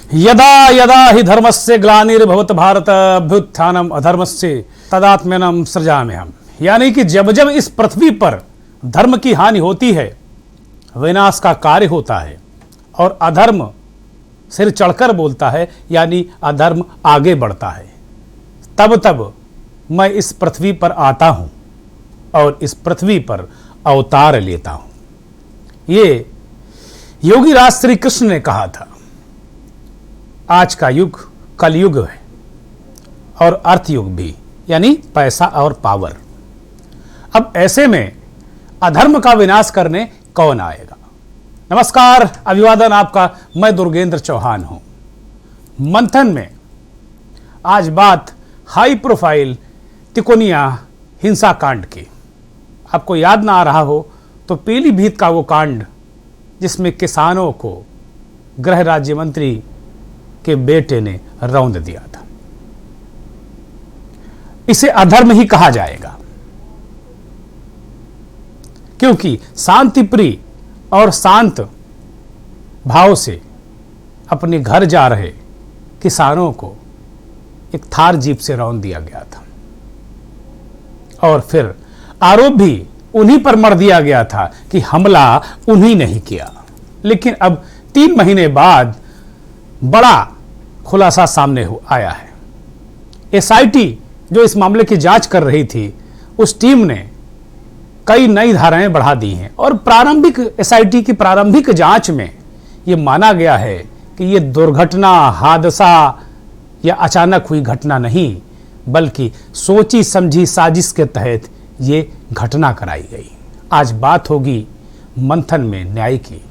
यदा यदा हि धर्मस्य ग्लानिर्भवत भारत अभ्युत्थानम अधर्मस्य तदात्म्यनम सृजाम्यहम्। यानी कि जब जब इस पृथ्वी पर धर्म की हानि होती है, विनाश का कार्य होता है और अधर्म सिर चढ़कर बोलता है, यानी अधर्म आगे बढ़ता है, तब तब मैं इस पृथ्वी पर आता हूं और इस पृथ्वी पर अवतार लेता हूं। ये योगी राज श्री कृष्ण ने कहा था। आज का युग कलयुग है और अर्थ युग भी, यानी पैसा और पावर। अब ऐसे में अधर्म का विनाश करने कौन आएगा? नमस्कार, अभिवादन आपका। मैं दुर्गेंद्र चौहान हूं। मंथन में आज बात हाई प्रोफाइल तिकोनिया हिंसा कांड की। आपको याद ना आ रहा हो तो पीलीभीत का वो कांड जिसमें किसानों को गृह राज्य मंत्री के बेटे ने रौंद दिया था, इसे अधर्म ही कहा जाएगा, क्योंकि शांति प्रिय और शांत भाव से अपने घर जा रहे किसानों को एक थार जीप से रौंद दिया गया था और फिर आरोप भी उन्हीं पर मढ़ दिया गया था कि हमला उन्हीं ने ही किया। लेकिन अब 3 महीने बाद बड़ा खुलासा सामने आया है। एसआईटी जो इस मामले की जांच कर रही थी, उस टीम ने कई नई धाराएं बढ़ा दी हैं और प्रारंभिक एसआईटी की प्रारंभिक जांच में यह माना गया है कि यह दुर्घटना, हादसा या अचानक हुई घटना नहीं, बल्कि सोची समझी साजिश के तहत ये घटना कराई गई। आज बात होगी मंथन में न्याय की।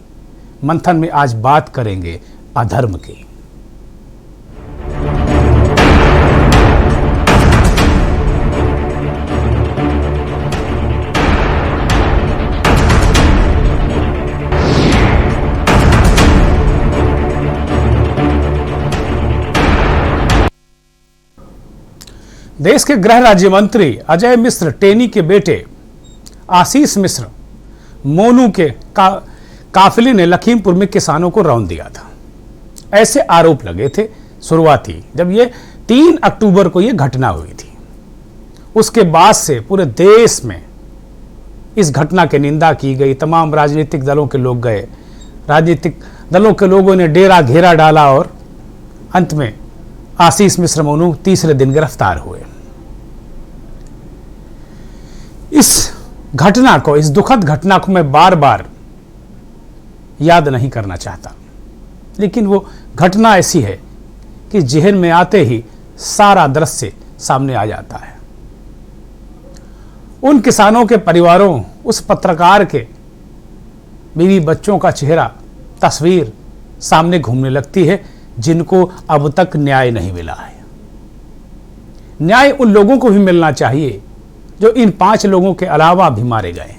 मंथन में आज बात करेंगे अधर्म की। देश के गृह राज्य मंत्री अजय मिश्र टेनी के बेटे आशीष मिश्र मोनू के काफिले ने लखीमपुर में किसानों को रौंद दिया था। ऐसे आरोप लगे थे शुरुआती, जब ये 3 अक्टूबर को ये घटना हुई थी। उसके बाद से पूरे देश में इस घटना की निंदा की गई। तमाम राजनीतिक दलों के लोग गए, राजनीतिक दलों के लोगों ने डेरा घेरा डाला और अंत में आशीष मिश्र मोनू तीसरे दिन गिरफ्तार हुए। इस घटना को, इस दुखद घटना को मैं बार बार याद नहीं करना चाहता, लेकिन वो घटना ऐसी है कि जहन में आते ही सारा दृश्य सामने आ जाता है। उन किसानों के परिवारों, उस पत्रकार के बीवी बच्चों का चेहरा, तस्वीर सामने घूमने लगती है जिनको अब तक न्याय नहीं मिला है। न्याय उन लोगों को भी मिलना चाहिए जो इन 5 लोगों के अलावा भी मारे गए।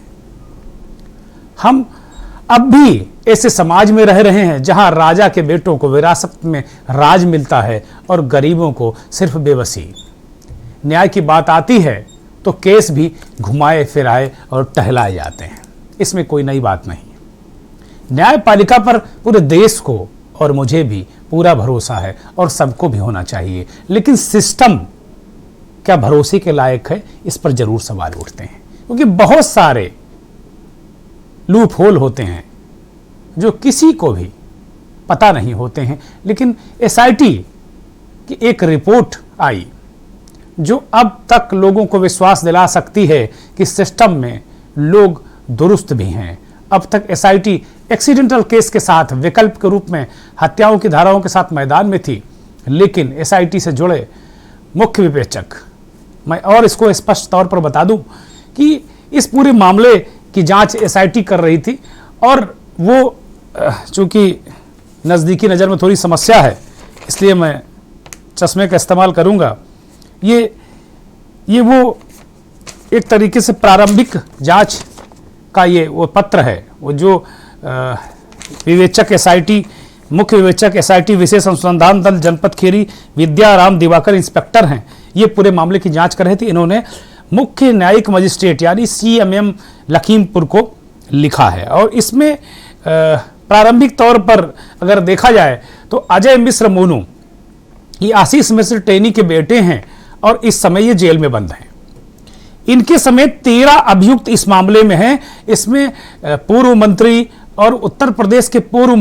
हम अब भी ऐसे समाज में रह रहे हैं जहां राजा के बेटों को विरासत में राज मिलता है और गरीबों को सिर्फ बेबसी। न्याय की बात आती है तो केस भी घुमाए फिराए और टहलाए जाते हैं। इसमें कोई नई बात नहीं। न्यायपालिका पर पूरे देश को और मुझे भी पूरा भरोसा है और सबको भी होना चाहिए, लेकिन सिस्टम क्या भरोसे के लायक है, इस पर जरूर सवाल उठते हैं। क्योंकि बहुत सारे लूप होल होते हैं जो किसी को भी पता नहीं होते हैं। लेकिन एसआईटी की एक रिपोर्ट आई जो अब तक लोगों को विश्वास दिला सकती है कि सिस्टम में लोग दुरुस्त भी हैं। अब तक एसआईटी एक्सीडेंटल केस के साथ विकल्प के रूप में हत्याओं की धाराओं के साथ मैदान में थी, लेकिन एसआईटी से जुड़े मुख्य विवेचक, मैं और इसको स्पष्ट तौर पर बता दूं कि इस पूरे मामले की जांच एसआईटी कर रही थी और वो चूंकि नज़दीकी नज़र में थोड़ी समस्या है, इसलिए मैं चश्मे का इस्तेमाल करूंगा। ये वो एक तरीके से प्रारंभिक जांच का ये वो पत्र है, वो जो विवेचक एसआईटी, मुख्य विवेचक एसआईटी विशेष अनुसंधान दल जनपद खेरी विद्याराम दिवाकर इंस्पेक्टर हैं, ये पूरे मामले की जांच कर रहे थे। इन्होंने मुख्य न्यायिक मजिस्ट्रेट यानी सीएमएम लखीमपुर को लिखा है और इसमें प्रारंभिक तौर पर अगर देखा जाए तो अजय मिश्र मोनू ये आशीष मिश्र टेनी के बेटे हैं और इस समय ये जेल में बंद हैं। इनके समेत 13 अभियुक्त इस मामले में हैं। इसमें पूर्व मंत्री और उत्तर प्रदेश के पूर्व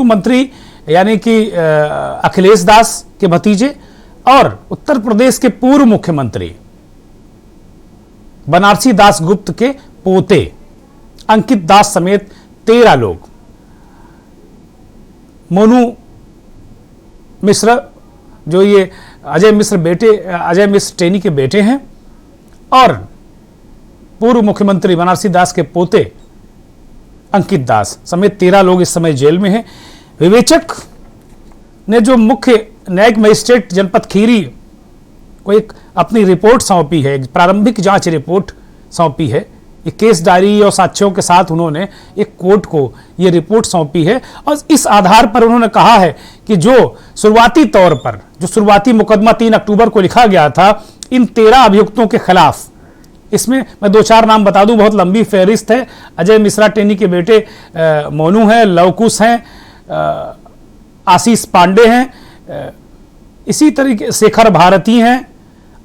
मंत्री यानी कि अखिलेश दास के भतीजे और उत्तर प्रदेश के पूर्व मुख्यमंत्री बनारसी दास गुप्त के पोते अंकित दास समेत 13 लोग। मोनू मिश्र जो ये अजय मिश्र टेनी के बेटे हैं और पूर्व मुख्यमंत्री बनारसी दास के पोते अंकित दास समेत 13 लोग इस समय जेल में हैं। विवेचक ने जो मुख्य न्यायिक मजिस्ट्रेट जनपद खीरी को एक अपनी रिपोर्ट सौंपी है, एक प्रारंभिक जांच रिपोर्ट सौंपी है, एक केस डायरी और साक्ष्यों के साथ उन्होंने एक कोर्ट को ये रिपोर्ट सौंपी है और इस आधार पर उन्होंने कहा है कि जो शुरुआती तौर पर जो शुरुआती मुकदमा 3 अक्टूबर को लिखा गया था इन 13 अभियुक्तों के खिलाफ, इसमें मैं 2-4 नाम बता दूं, बहुत लंबी फहरिस्त है। अजय मिश्रा टेनी के बेटे मोनू हैं, लवकुश हैं, आशीष पांडे हैं, इसी तरीके शेखर भारती हैं,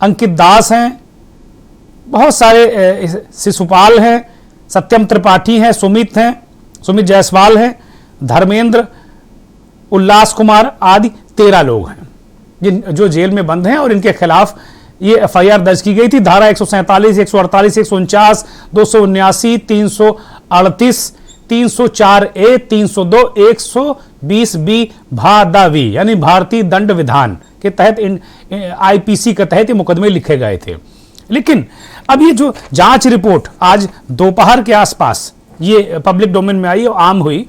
अंकित दास हैं, बहुत सारे शिशुपाल हैं, सत्यम त्रिपाठी हैं, सुमित जायसवाल हैं, धर्मेंद्र, उल्लास कुमार आदि 13 लोग हैं जो जेल में बंद हैं और इनके खिलाफ ये एफआईआर दर्ज की गई थी। धारा 147, 148, 149, 279, 338, 304A, 302, 120B भादावी यानी भारतीय दंड विधान के तहत आईपीसी के तहत ये मुकदमे लिखे गए थे। लेकिन अब ये जो जांच रिपोर्ट आज दोपहर के आसपास ये पब्लिक डोमेन में आई और आम हुई,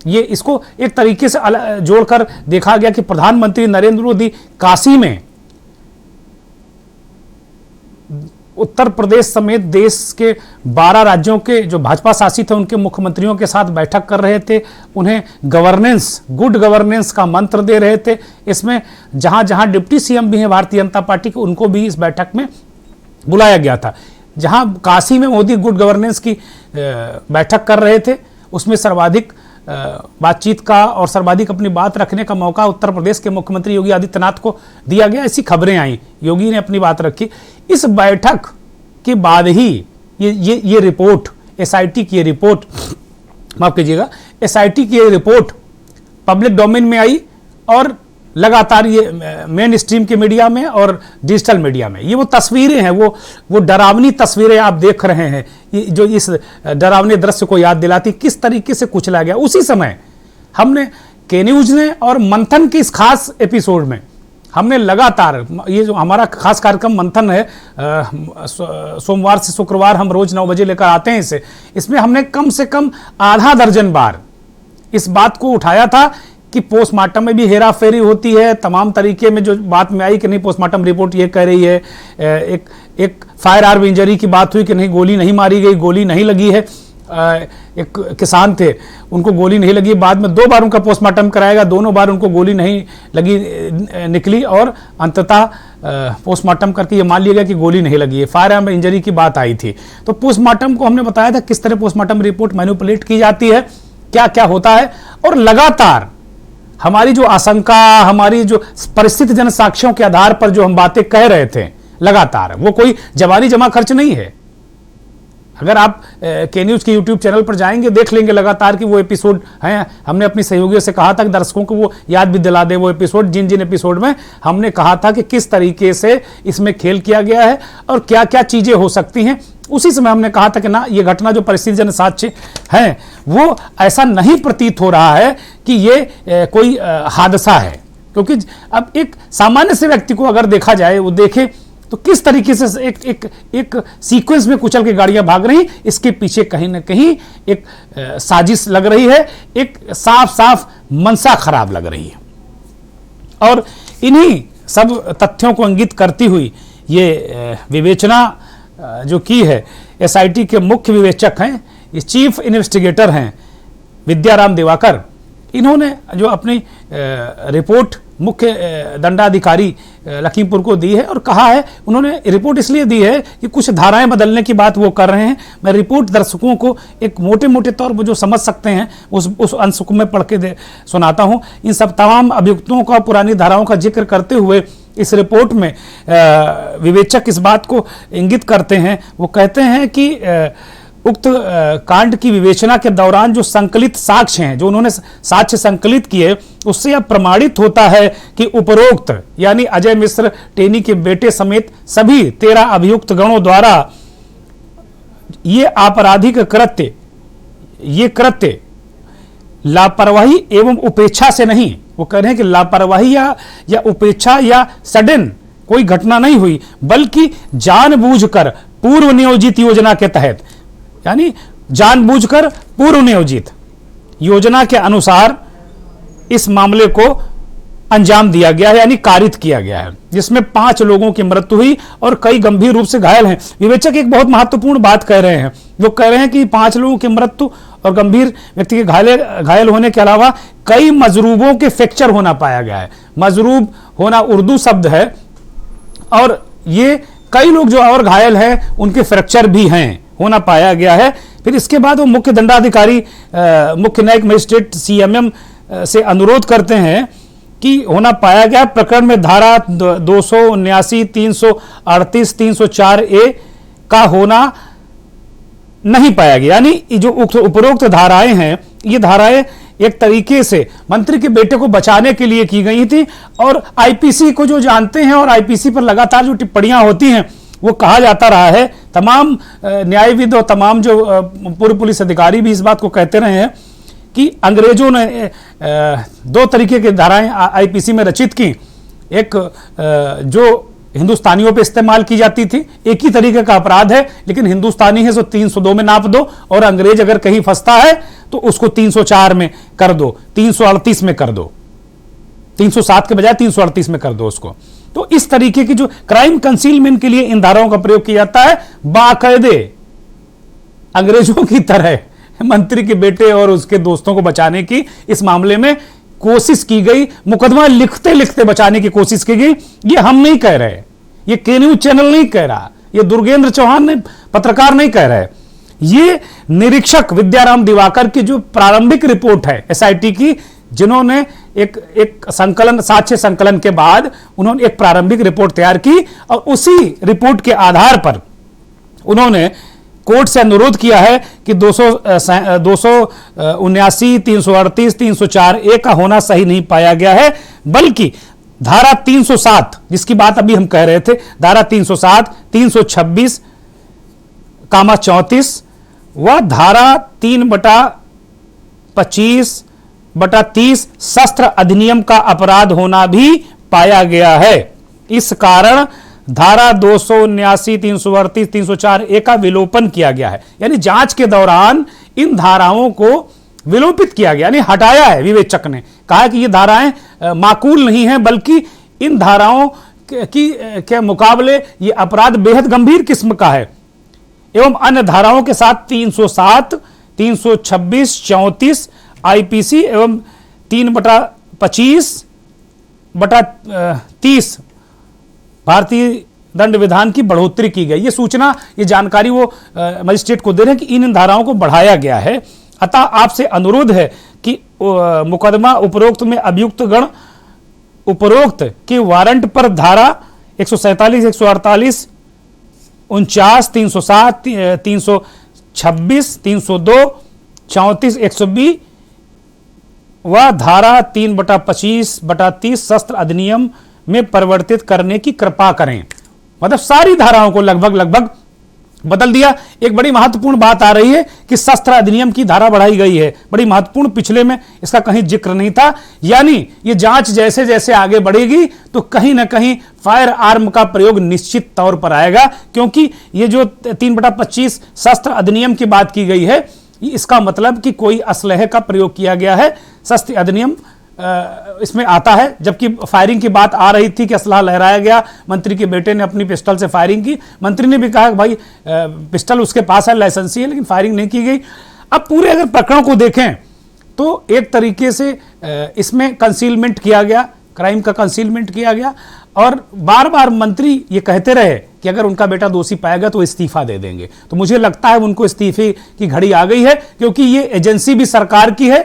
ये इसको एक तरीके से जोड़कर देखा गया कि प्रधानमंत्री नरेंद्र मोदी काशी में उत्तर प्रदेश समेत देश के 12 राज्यों के जो भाजपा शासित हैं उनके मुख्यमंत्रियों के साथ बैठक कर रहे थे, उन्हें गुड गवर्नेंस का मंत्र दे रहे थे। इसमें जहां जहां डिप्टी सीएम भी हैं भारतीय जनता पार्टी के, उनको भी इस बैठक में बुलाया गया था। जहां काशी में मोदी गुड गवर्नेंस की बैठक कर रहे थे, उसमें सर्वाधिक बातचीत का और सर्वाधिक अपनी बात रखने का मौका उत्तर प्रदेश के मुख्यमंत्री योगी आदित्यनाथ को दिया गया, ऐसी खबरें आई। योगी ने अपनी बात रखी। इस बैठक के बाद ही ये रिपोर्ट एसआईटी की रिपोर्ट, माफ कीजिएगा, एसआईटी की रिपोर्ट पब्लिक डोमेन में आई और लगातार ये मेन स्ट्रीम के मीडिया में और डिजिटल मीडिया में ये वो तस्वीरें हैं, वो डरावनी तस्वीरें आप देख रहे हैं, ये जो इस डरावने दृश्य को याद दिलाती किस तरीके से कुचला गया। उसी समय हमने के न्यूज ने और मंथन के इस खास एपिसोड में हमने लगातार, ये जो हमारा खास कार्यक्रम मंथन है, सोमवार से शुक्रवार हम रोज 9 बजे लेकर आते हैं इसे, इसमें हमने कम से कम आधा दर्जन बार इस बात को उठाया था कि पोस्टमार्टम में भी हेरा फेरी होती है। तमाम तरीके में जो बात में आई कि नहीं, पोस्टमार्टम रिपोर्ट ये कह रही है, एक फायर आर्म इंजरी की बात हुई कि नहीं, गोली नहीं मारी गई, गोली नहीं लगी है। एक किसान थे, उनको गोली नहीं लगी, बाद में 2 बार उनका पोस्टमार्टम कराएगा, दोनों बार उनको गोली नहीं लगी निकली और अंततः पोस्टमार्टम करके ये मान लिया गया कि गोली नहीं लगी है। फायर आर्म इंजरी की बात आई थी। तो पोस्टमार्टम को हमने बताया था किस तरह पोस्टमार्टम रिपोर्ट मैनिपुलेट की जाती है, क्या क्या होता है, और लगातार हमारी जो आशंका, हमारी जो परिस्थिति जन साक्ष्यों के आधार पर जो हम बातें कह रहे थे लगातार, वो कोई जवानी जमा खर्च नहीं है। अगर आप के न्यूज के यूट्यूब चैनल पर जाएंगे, देख लेंगे लगातार कि वो एपिसोड हैं। हमने अपनी सहयोगियों से कहा था कि दर्शकों को वो याद भी दिला दे, वो एपिसोड जिन जिन एपिसोड में हमने कहा था कि किस तरीके से इसमें खेल किया गया है और क्या क्या चीजें हो सकती हैं। उसी समय हमने कहा था कि ना, ये घटना जो परिस्थितिजन्य साक्ष्य हैं वो ऐसा नहीं प्रतीत हो रहा है कि ये कोई हादसा है, क्योंकि अब एक सामान्य से व्यक्ति को अगर देखा जाए, वो देखे तो किस तरीके से एक सीक्वेंस में कुचल के गाड़ियां भाग रही, इसके पीछे कहीं ना कहीं एक साजिश लग रही है, एक साफ साफ मनसा खराब लग रही है। और इन्हीं सब तथ्यों को इंगित करती हुई ये विवेचना जो की है, एसआईटी के मुख्य विवेचक हैं, ये चीफ इन्वेस्टिगेटर हैं विद्याराम दिवाकर, इन्होंने जो अपनी रिपोर्ट मुख्य दंडाधिकारी लखीमपुर को दी है और कहा है, उन्होंने रिपोर्ट इसलिए दी है कि कुछ धाराएं बदलने की बात वो कर रहे हैं। मैं रिपोर्ट दर्शकों को एक मोटे मोटे तौर पर जो समझ सकते हैं उस अंश को मैं पढ़ के सुनाता हूं। इन सब तमाम अभियुक्तों का पुरानी धाराओं का जिक्र करते हुए इस रिपोर्ट में विवेचक इस बात को इंगित करते हैं, वो कहते हैं कि उक्त कांड की विवेचना के दौरान जो संकलित साक्ष्य हैं, जो उन्होंने साक्ष्य संकलित किए, उससे यह प्रमाणित होता है कि उपरोक्त यानी अजय मिश्र टेनी के बेटे समेत सभी 13 अभियुक्त गणों द्वारा ये आपराधिक कृत्य लापरवाही एवं उपेक्षा से नहीं, वो कह रहे हैं कि लापरवाही या उपेक्षा या सडन कोई घटना नहीं हुई, बल्कि जानबूझकर पूर्व नियोजित योजना के तहत, यानी जानबूझकर पूर्व नियोजित योजना के अनुसार इस मामले को अंजाम दिया गया है, यानी कारित किया गया है, जिसमें 5 लोगों की मृत्यु हुई और कई गंभीर रूप से घायल हैं। विवेचक एक बहुत महत्वपूर्ण बात कह रहे हैं, वो कह रहे हैं कि 5 लोगों की मृत्यु और गंभीर व्यक्ति के घायल होने के अलावा कई मजरूबों के फ्रैक्चर होना पाया गया है। मजरूब होना उर्दू शब्द है, और ये कई लोग जो और घायल हैं उनके फ्रैक्चर भी हैं, होना पाया गया है। फिर इसके बाद वो मुख्य दंडाधिकारी मुख्य न्यायिक मजिस्ट्रेट CMM से अनुरोध करते हैं कि होना पाया गया प्रकरण में धारा 279, 338, 304A का होना नहीं पाया गया, यानी जो उपरोक्त धाराएं हैं, ये धाराएं एक तरीके से मंत्री के बेटे को बचाने के लिए की गई थी। और IPC को जो जानते हैं और IPC पर लगातार जो टिप्पणियां होती हैं, वो कहा जाता रहा है, तमाम न्यायविद और तमाम जो पूर्व पुलिस अधिकारी भी इस बात को कहते रहे हैं कि अंग्रेजों ने 2 तरीके की धाराएं IPC में रचित की। एक जो हिंदुस्तानियों पे इस्तेमाल की जाती थी, एक ही तरीके का अपराध है, लेकिन हिंदुस्तानी है तो 302 में नाप दो, और अंग्रेज अगर कहीं फंसता है तो उसको 304 में कर दो, 338 में कर दो, 307 के बजाय 338 में कर दो उसको। तो इस तरीके की जो क्राइम कंसीलमेंट के लिए इन धाराओं का प्रयोग किया जाता है, बाकायदे अंग्रेजों की तरह मंत्री के बेटे और उसके दोस्तों को बचाने की इस मामले में कोशिश की गई, मुकदमा लिखते लिखते बचाने की कोशिश की गई। ये हम नहीं कह रहे, ये के न्यूज चैनल नहीं कह रहा, ये दुर्गेंद्र चौहान ने पत्रकार नहीं कह रहे, ये निरीक्षक विद्याराम दिवाकर की जो प्रारंभिक रिपोर्ट है SIT की, जिन्होंने एक संकलन, साक्ष्य संकलन के बाद उन्होंने एक प्रारंभिक रिपोर्ट तैयार की, और उसी रिपोर्ट के आधार पर उन्होंने कोर्ट से अनुरोध किया है कि 279, 338, 304A का होना सही नहीं पाया गया है, बल्कि धारा 307 जिसकी बात अभी हम कह रहे थे, धारा 307, 326, 34 व धारा 3/25/30 शस्त्र अधिनियम का अपराध होना भी पाया गया है। इस कारण धारा 279, 338, 304A का विलोपन किया गया है, यानी जांच के दौरान इन धाराओं को विलोपित किया गया, यानी हटाया है। विवेचक ने कहा कि ये धाराएं माकूल नहीं हैं, बल्कि इन धाराओं के मुकाबले ये अपराध बेहद गंभीर किस्म का है, एवं अन्य धाराओं के साथ 307, 326, 34 IPC एवं 3/25/30 भारतीय दंड विधान की बढ़ोतरी की गई। ये सूचना, ये जानकारी वो मजिस्ट्रेट को दे रहे हैं कि इन धाराओं को बढ़ाया गया है। अतः आपसे अनुरोध है कि मुकदमा उपरोक्त में अभियुक्त गण उपरोक्त के वारंट पर धारा 147, 148, 49, 307, 326, 302, 34, 120 व धारा 3/25/30 शस्त्र अधिनियम में परिवर्तित करने की कृपा करें। मतलब सारी धाराओं को लगभग बदल दिया। एक बड़ी महत्वपूर्ण बात आ रही है कि शस्त्र अधिनियम की धारा बढ़ाई गई है, बड़ी महत्वपूर्ण, पिछले में इसका कहीं जिक्र नहीं था। यानी ये जांच जैसे जैसे आगे बढ़ेगी तो कहीं ना कहीं फायर आर्म का प्रयोग निश्चित तौर पर आएगा, क्योंकि ये जो 3/25 शस्त्र अधिनियम की बात की गई है, इसका मतलब कि कोई असलहे का प्रयोग किया गया है। शस्त्र अधिनियम इसमें आता है, जबकि फायरिंग की बात आ रही थी कि असलहा लहराया गया, मंत्री के बेटे ने अपनी पिस्टल से फायरिंग की। मंत्री ने भी कहा कि भाई पिस्टल उसके पास है, लाइसेंसी है, लेकिन फायरिंग नहीं की गई। अब पूरे अगर प्रकरण को देखें तो एक तरीके से इसमें कंसीलमेंट किया गया, क्राइम का कंसीलमेंट किया गया और बार बार मंत्री ये कहते रहे कि अगर उनका बेटा दोषी पाएगा तो इस्तीफा दे देंगे। तो मुझे लगता है उनको इस्तीफे की घड़ी आ गई है, क्योंकि ये एजेंसी भी सरकार की है,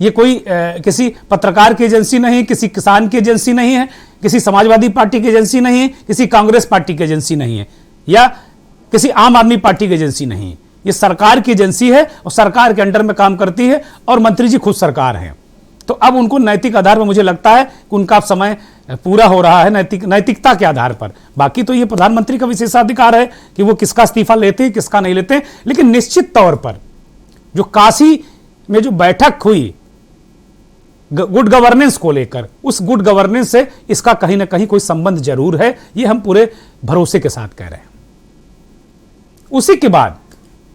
ये कोई किसी पत्रकार की एजेंसी नहीं, किसी किसान की एजेंसी नहीं है, किसी समाजवादी पार्टी की एजेंसी नहीं है, किसी कांग्रेस पार्टी की एजेंसी नहीं है, या किसी आम आदमी पार्टी की एजेंसी नहीं है। ये सरकार की एजेंसी है और सरकार के अंडर में काम करती है और मंत्री जी खुद सरकार हैं। तो अब उनको नैतिक आधार पर मुझे लगता है कि उनका समय पूरा हो रहा है, नैतिकता के आधार पर। बाकी तो ये प्रधानमंत्री का विशेषाधिकार है कि वो किसका इस्तीफा लेते हैं, किसका नहीं लेते हैं। लेकिन निश्चित तौर पर जो काशी में जो बैठक हुई गुड गवर्नेंस को लेकर, उस गुड गवर्नेंस से इसका कहीं ना कहीं कोई संबंध जरूर है, ये हम पूरे भरोसे के साथ कह रहे हैं। उसी के बाद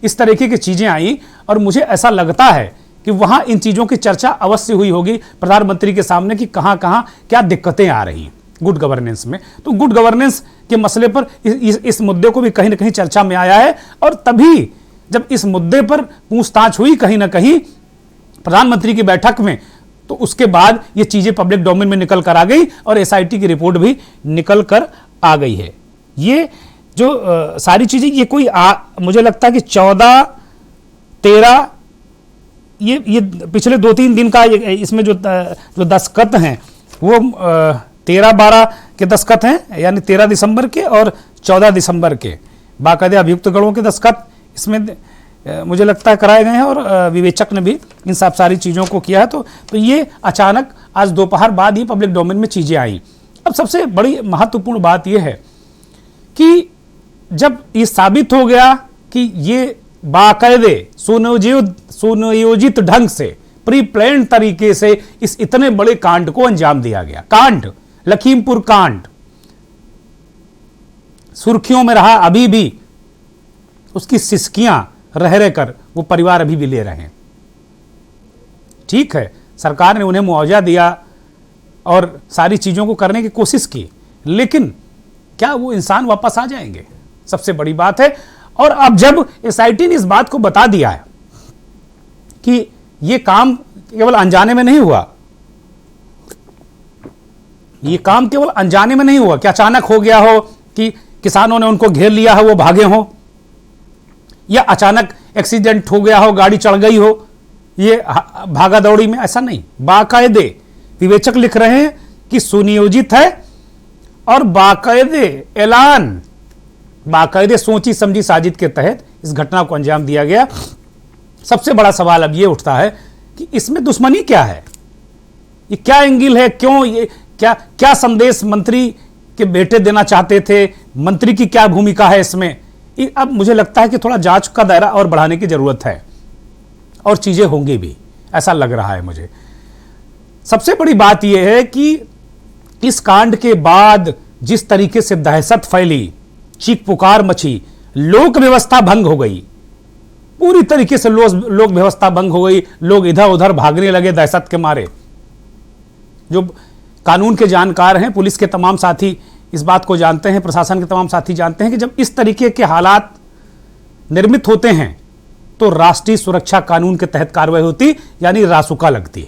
इस तरीके की चीजें आई और मुझे ऐसा लगता है कि वहां इन चीजों की चर्चा अवश्य हुई होगी प्रधानमंत्री के सामने कि कहां कहां क्या दिक्कतें आ रही हैं गुड गवर्नेंस में। तो गुड गवर्नेंस के मसले पर इस मुद्दे को भी कहीं ना कहीं चर्चा में आया है और तभी जब इस मुद्दे पर पूछताछ हुई कहीं ना कहीं प्रधानमंत्री की बैठक में, तो उसके बाद ये चीजें पब्लिक डोमेन में निकल कर आ गई और एसआईटी की रिपोर्ट भी निकल कर आ गई है। ये जो सारी चीजें ये कोई मुझे लगता है कि 14-13 ये पिछले 2-3 दिन का इसमें जो दस्तखत हैं वो 13-12 के दस्तखत हैं, यानी 13 दिसंबर के और 14 दिसंबर के बाकायदे अभियुक्तगणों के दस्तखत इसमें मुझे लगता है कराए गए हैं और विवेचक ने भी इन सब सारी चीज़ों को किया है। तो ये अचानक आज दोपहर बाद ही पब्लिक डोमेन में चीज़ें आई। अब सबसे बड़ी महत्वपूर्ण बात यह है कि जब ये साबित हो गया कि ये बाकायदे सुनियोजित ढंग से प्री प्लान तरीके से इस इतने बड़े कांड को अंजाम दिया गया, कांड लखीमपुर कांड सुर्खियों में रहा, अभी भी उसकी सिसकियां रह रहकर वो परिवार अभी भी ले रहे हैं। ठीक है, सरकार ने उन्हें मुआवजा दिया और सारी चीजों को करने की कोशिश की, लेकिन क्या वो इंसान वापस आ जाएंगे? सबसे बड़ी बात है। और अब जब एसआईटी ने इस बात को बता दिया है कि ये काम केवल अनजाने में नहीं हुआ, ये काम केवल अनजाने में नहीं हुआ कि अचानक हो गया हो कि किसानों ने उनको घेर लिया हो वो भागे हो, या अचानक एक्सीडेंट हो गया हो, गाड़ी चढ़ गई हो ये भागा दौड़ी में, ऐसा नहीं। बाकायदे विवेचक लिख रहे हैं कि सुनियोजित है और बाकायदे ऐलान, बाकायदे सोची समझी साजिश के तहत इस घटना को अंजाम दिया गया। सबसे बड़ा सवाल अब यह उठता है कि इसमें दुश्मनी क्या है, ये क्या एंगल है, क्यों ये क्या संदेश मंत्री के बेटे देना चाहते थे, मंत्री की क्या भूमिका है इसमें? अब मुझे लगता है कि थोड़ा जांच का दायरा और बढ़ाने की जरूरत है और चीजें होंगी भी, ऐसा लग रहा है मुझे। सबसे बड़ी बात यह है कि इस कांड के बाद जिस तरीके से दहशत फैली, चीख पुकार मची, लोक व्यवस्था भंग हो गई, पूरी तरीके से लोक व्यवस्था भंग हो गई, लोग इधर उधर भागने लगे दहशत के मारे। जो कानून के जानकार हैं, पुलिस के तमाम साथी इस बात को जानते हैं, प्रशासन के तमाम साथी जानते हैं कि जब इस तरीके के हालात निर्मित होते हैं तो राष्ट्रीय सुरक्षा कानून के तहत कार्रवाई होती, यानी रासुका लगती है।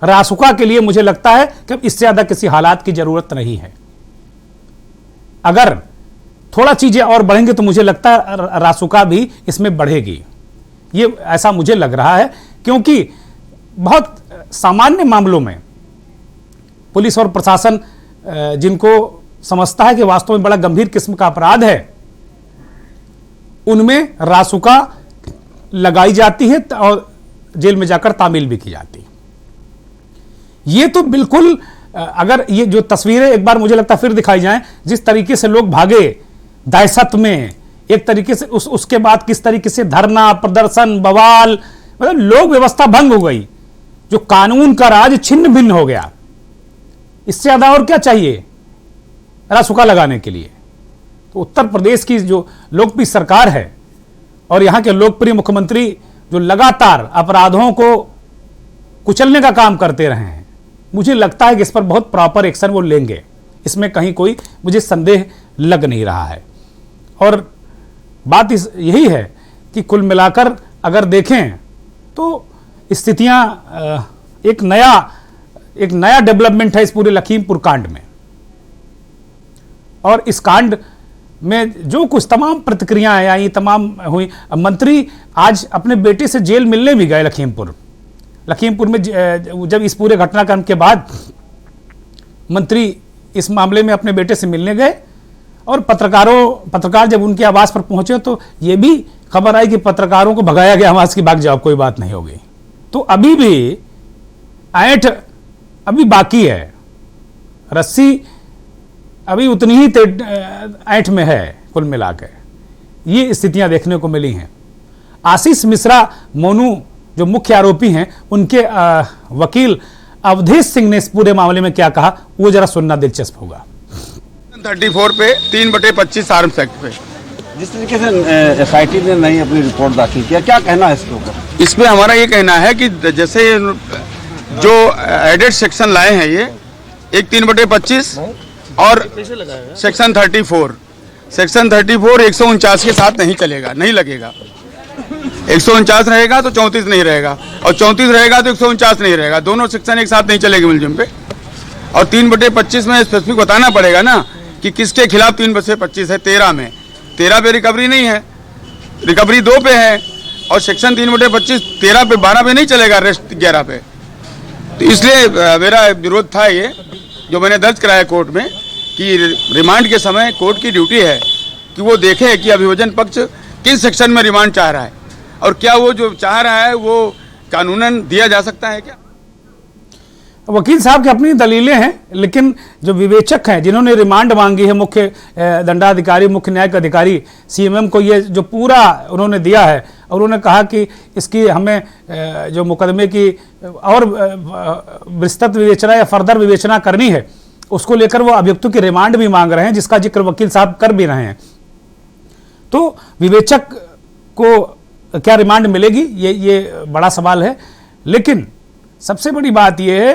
रासुका के लिए मुझे लगता है कि अब इससे ज्यादा किसी हालात की जरूरत नहीं है। अगर थोड़ा चीजें और बढ़ेंगे तो मुझे लगता है रासुका भी इसमें बढ़ेगी, ये ऐसा मुझे लग रहा है, क्योंकि बहुत सामान्य मामलों में पुलिस और प्रशासन जिनको समझता है कि वास्तव में बड़ा गंभीर किस्म का अपराध है, उनमें रासुका लगाई जाती है और जेल में जाकर तामील भी की जाती है। ये तो बिल्कुल, अगर ये जो तस्वीरें एक बार मुझे लगता है फिर दिखाई जाएं, जिस तरीके से लोग भागे दहशत में, एक तरीके से उसके बाद किस तरीके से धरना प्रदर्शन बवाल, मतलब लोक व्यवस्था भंग हो गई, जो कानून का राज छिन्न भिन्न हो गया। इससे ज्यादा और क्या चाहिए रासुका लगाने के लिए? तो उत्तर प्रदेश की जो लोकप्रिय सरकार है और यहां के लोकप्रिय मुख्यमंत्री जो लगातार अपराधों को कुचलने का काम करते रहे हैं, मुझे लगता है कि इस पर बहुत प्रॉपर एक्शन वो लेंगे, इसमें कहीं कोई मुझे संदेह लग नहीं रहा है। और बात यही है कि कुल मिलाकर अगर देखें तो स्थितियां एक नया एक नया डेवलपमेंट है इस पूरे लखीमपुर कांड में। और इस कांड में जो कुछ तमाम प्रतिक्रियाएं आई, तमाम हुई। मंत्री आज अपने बेटे से जेल मिलने भी गए लखीमपुर में। जब इस पूरे घटनाक्रम के बाद मंत्री इस मामले में अपने बेटे से मिलने गए और पत्रकार जब उनके आवास पर पहुंचे तो यह भी खबर आई कि पत्रकारों को भगाया गया, आवाज की भाग जाओ, कोई बात नहीं होगी। तो अभी भी ऐंठ अभी बाकी है, रस्सी अभी उतनी ही ऐंठ में है। कुल मिलाकर ये स्थितियां देखने को मिली हैं। आशीष मिश्रा मोनू जो मुख्य आरोपी हैं, उनके वकील अवधेश सिंह ने इस पूरे मामले में क्या कहा, वो जरा सुनना दिलचस्प होगा। 34 पे 3/25 आर्म्स एक्ट पे जिस तरीके से एसआईटी ने नई अपनी रिपोर्ट दाखिल किया, क्या कहना है इसके ऊपर? इस पे हमारा ये कहना है कि जैसे जो एडेड सेक्शन लाए हैं, ये एक 3/25 और सेक्शन 34 149 के साथ नहीं चलेगा, नहीं लगेगा। 149 रहेगा तो 34 नहीं रहेगा, और 34 रहेगा तो 149 नहीं रहेगा। दोनों सेक्शन एक साथ नहीं चलेंगे मिलजुम पे। और 3/25 में स्पेसिफिक बताना पड़ेगा ना कि किसके खिलाफ 3/25 है। 13 पे रिकवरी नहीं है, रिकवरी 2 पे है। और सेक्शन 3/25 13 पे 12 पे नहीं चलेगा, रेस्ट 11 पे। तो इसलिए मेरा विरोध था ये, जो मैंने दर्ज कराया कोर्ट में, कि रिमांड के समय कोर्ट की ड्यूटी है कि वो देखे कि अभियोजन पक्ष किस सेक्शन में रिमांड चाह रहा है, और क्या वो जो चाह रहा है वो कानूनन दिया जा सकता है क्या। वकील साहब की अपनी दलीलें हैं, लेकिन जो विवेचक हैं जिन्होंने रिमांड मांगी है, मुख्य दंडाधिकारी, मुख्य न्यायिक अधिकारी सीएमएम को, ये जो पूरा उन्होंने दिया है, और उन्होंने कहा कि इसकी हमें जो मुकदमे की और विस्तृत विवेचना या फर्दर विवेचना करनी है, उसको लेकर वो अभियुक्तों की रिमांड भी मांग रहे हैं, जिसका जिक्र वकील साहब कर भी रहे हैं। तो विवेचक को क्या रिमांड मिलेगी, ये बड़ा सवाल है। लेकिन सबसे बड़ी बात यह है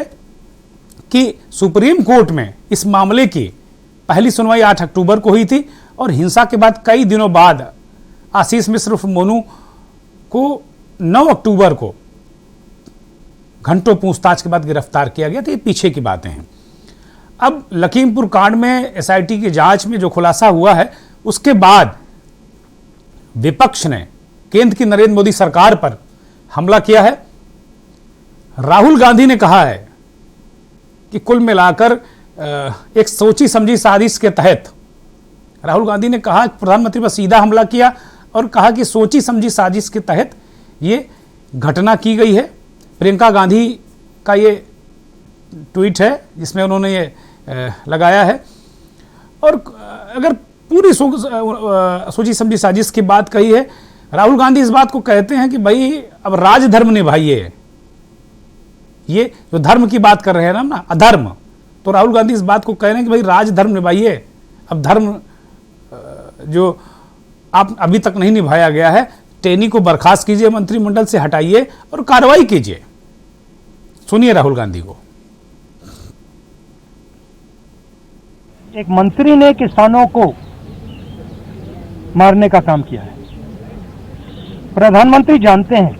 कि सुप्रीम कोर्ट में इस मामले की पहली सुनवाई 8 अक्टूबर को हुई थी, और हिंसा के बाद कई दिनों बाद आशीष मिश्र उर्फ मोनू को 9 अक्टूबर को घंटों पूछताछ के बाद गिरफ्तार किया गया। तो ये पीछे की बातें हैं। अब लखीमपुर कांड में एसआईटी की जांच में जो खुलासा हुआ है, उसके बाद विपक्ष ने केंद्र की नरेंद्र मोदी सरकार पर हमला किया है। राहुल गांधी ने कहा है कि कुल मिलाकर एक सोची समझी साजिश के तहत, राहुल गांधी ने कहा, प्रधानमंत्री पर सीधा हमला किया और कहा कि सोची समझी साजिश के तहत ये घटना की गई है। प्रियंका गांधी का ये ट्वीट है जिसमें उन्होंने ये लगाया है। और अगर पूरी सोची समझी साजिश की बात कही है, राहुल गांधी इस बात को कहते हैं कि भाई अब राजधर्म निभाइए। ये जो धर्म की बात कर रहे हैं ना, अधर्म, तो राहुल गांधी इस बात को कह रहे हैं कि भाई राजधर्म निभाइए। अब धर्म जो आप अभी तक नहीं निभाया गया है, टेनी को बर्खास्त कीजिए, मंत्रिमंडल से हटाइए और कार्रवाई कीजिए। सुनिए राहुल गांधी को। एक मंत्री ने किसानों को मारने का काम किया है। प्रधानमंत्री जानते हैं,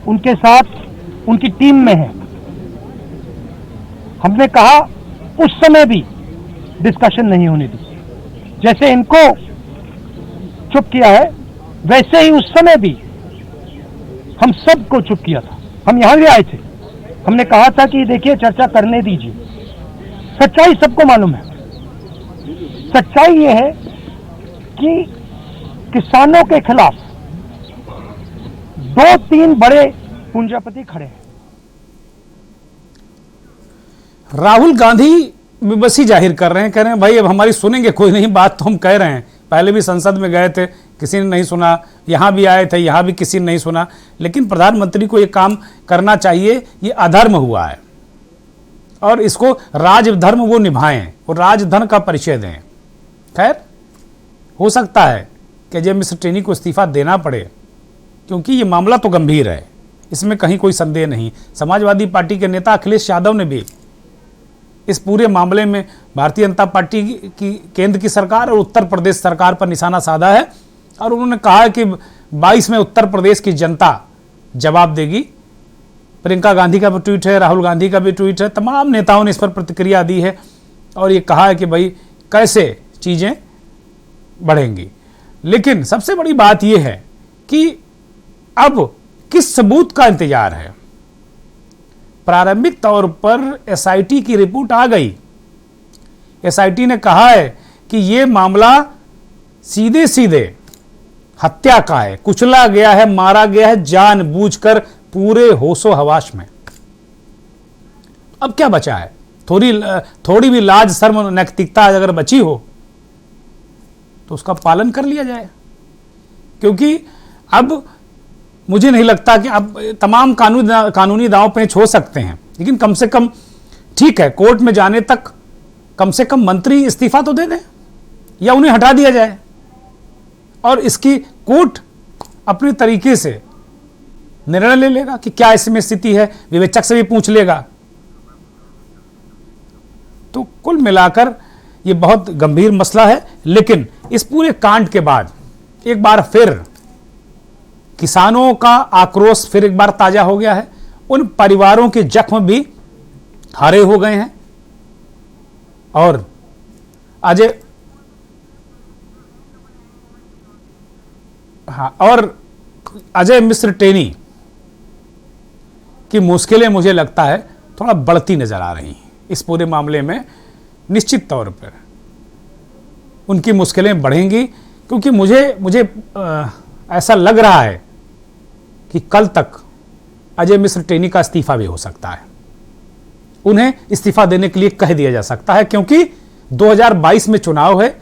उनके साथ उनकी टीम में है। हमने कहा उस समय भी डिस्कशन नहीं होने दी। जैसे इनको चुप किया है, वैसे ही उस समय भी हम सबको चुप किया था। हम यहां भी आए थे, हमने कहा था कि देखिए चर्चा करने दीजिए। सच्चाई सबको मालूम है। सच्चाई यह है कि किसानों के खिलाफ 2-3 बड़े पूंजीपति खड़े हैं। राहुल गांधी बेबसी जाहिर कर रहे हैं, कह रहे हैं भाई अब हमारी सुनेंगे कोई नहीं, बात तो हम कह रहे हैं। पहले भी संसद में गए थे, किसी ने नहीं सुना, यहां भी आए थे, यहां भी किसी ने नहीं सुना। लेकिन प्रधानमंत्री को यह काम करना चाहिए, ये अधर्म हुआ है और इसको राजधर्म वो निभाएं और राजधर्म का परिचय दें। खैर, हो सकता है कि जब मिस्टर टेनी को इस्तीफा देना पड़े, क्योंकि ये मामला तो गंभीर है, इसमें कहीं कोई संदेह नहीं। समाजवादी पार्टी के नेता अखिलेश यादव ने भी इस पूरे मामले में भारतीय जनता पार्टी की केंद्र की सरकार और उत्तर प्रदेश सरकार पर निशाना साधा है, और उन्होंने कहा है कि 22 में उत्तर प्रदेश की जनता जवाब देगी। प्रियंका गांधी का भी ट्वीट है, राहुल गांधी का भी ट्वीट है, तमाम नेताओं ने इस पर प्रतिक्रिया दी है और ये कहा है कि भाई कैसे चीज़ें बढ़ेंगी। लेकिन सबसे बड़ी बात यह है कि अब किस सबूत का इंतजार है। प्रारंभिक तौर पर एसआईटी की रिपोर्ट आ गई। एसआईटी ने कहा है कि यह मामला सीधे सीधे हत्या का है, कुचला गया है, मारा गया है जानबूझकर पूरे होशो हवास में। अब क्या बचा है? थोड़ी भी लाज शर्म नैतिकता अगर बची हो तो उसका पालन कर लिया जाए, क्योंकि अब मुझे नहीं लगता कि अब तमाम कानूनी दांव पेच हो सकते हैं, लेकिन कम से कम ठीक है, कोर्ट में जाने तक कम से कम मंत्री इस्तीफा तो दे दें या उन्हें हटा दिया जाए और इसकी कोर्ट अपने तरीके से निर्णय ले लेगा कि क्या इसमें स्थिति है, विवेचक से भी पूछ लेगा। तो कुल मिलाकर यह बहुत गंभीर मसला है। लेकिन इस पूरे कांड के बाद एक बार फिर किसानों का आक्रोश फिर एक बार ताजा हो गया है। उन परिवारों के जख्म भी हरे हो गए हैं और अजय मिश्र टेनी की मुश्किलें मुझे लगता है थोड़ा बढ़ती नजर आ रही हैं इस पूरे मामले में। निश्चित तौर पर उनकी मुश्किलें बढ़ेंगी, क्योंकि मुझे ऐसा लग रहा है कि कल तक अजय मिश्र टेनी का इस्तीफा भी हो सकता है। उन्हें इस्तीफा देने के लिए कह दिया जा सकता है, क्योंकि 2022 में चुनाव है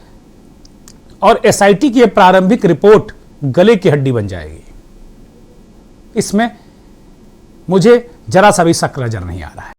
और एसआईटी की प्रारंभिक रिपोर्ट गले की हड्डी बन जाएगी। इसमें मुझे जरा सा भी शक नजर नहीं आ रहा है।